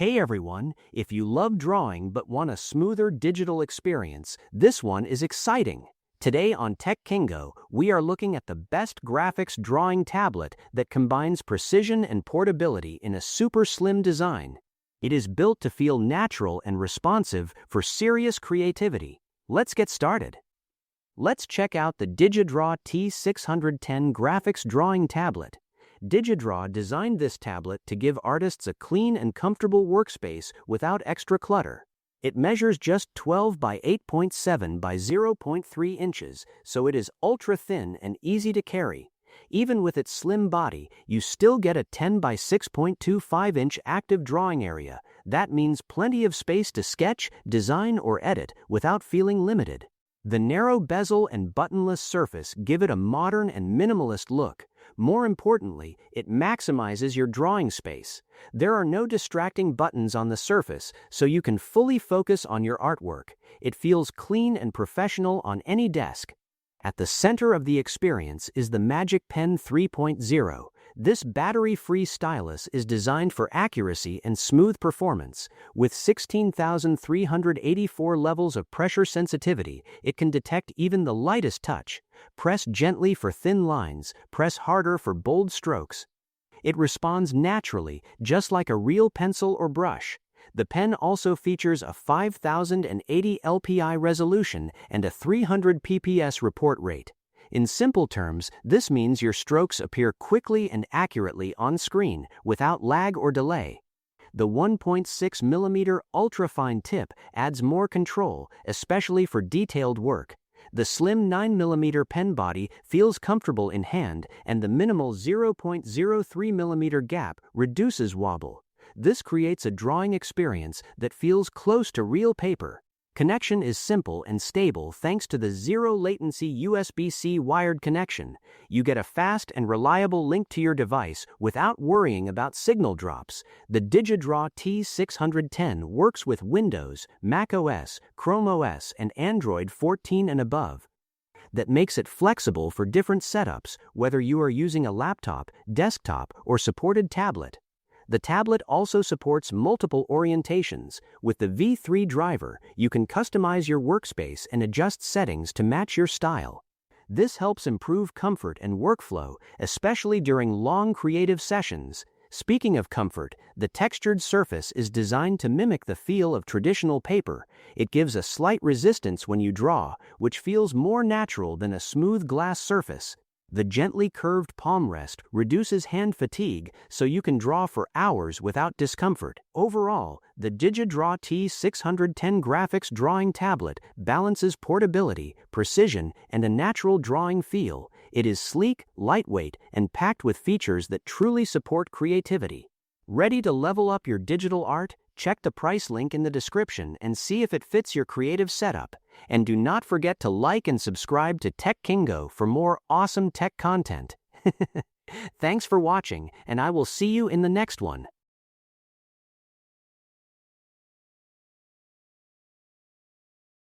Hey everyone, if you love drawing but want a smoother digital experience, this one is exciting. Today on Tech Kingo, we are looking at the best graphics drawing tablet that combines precision and portability in a super slim design. It is built to feel natural and responsive for serious creativity. Let's get started. Let's check out the DigiDraw T610 graphics drawing tablet. DigiDraw designed this tablet to give artists a clean and comfortable workspace without extra clutter. It measures just 12 by 8.7 by 0.3 inches, so it is ultra-thin and easy to carry. Even with its slim body, you still get a 10 by 6.25-inch active drawing area. That means plenty of space to sketch, design, or edit without feeling limited. The narrow bezel and buttonless surface give it a modern and minimalist look. More importantly, it maximizes your drawing space. There are no distracting buttons on the surface, so you can fully focus on your artwork. It feels clean and professional on any desk. At the center of the experience is the Magic Pen 3.0. This battery-free stylus is designed for accuracy and smooth performance. With 16,384 levels of pressure sensitivity, it can detect even the lightest touch. Press gently for thin lines, press harder for bold strokes. It responds naturally, just like a real pencil or brush. The pen also features a 5080 LPI resolution and a 300 pps report rate. In simple terms, this means your strokes appear quickly and accurately on screen, without lag or delay. The 1.6mm ultrafine tip adds more control, especially for detailed work. The slim 9mm pen body feels comfortable in hand, and the minimal 0.03mm gap reduces wobble. This creates a drawing experience that feels close to real paper. Connection is simple and stable thanks to the zero-latency USB-C wired connection. You get a fast and reliable link to your device without worrying about signal drops. The DigiDraw T610 works with Windows, macOS, ChromeOS, and Android 14 and above. That makes it flexible for different setups, whether you are using a laptop, desktop, or supported tablet. The tablet also supports multiple orientations. With the V3 driver, you can customize your workspace and adjust settings to match your style. This helps improve comfort and workflow, especially during long creative sessions. Speaking of comfort, the textured surface is designed to mimic the feel of traditional paper. It gives a slight resistance when you draw, which feels more natural than a smooth glass surface. The gently curved palm rest reduces hand fatigue, so you can draw for hours without discomfort. Overall, the DigiDraw T610 graphics drawing tablet balances portability, precision, and a natural drawing feel. It is sleek, lightweight, and packed with features that truly support creativity. Ready to level up your digital art? Check the price link in the description and see if it fits your creative setup. And do not forget to like and subscribe to Tech Kingo for more awesome tech content. Thanks for watching, and I will see you in the next one.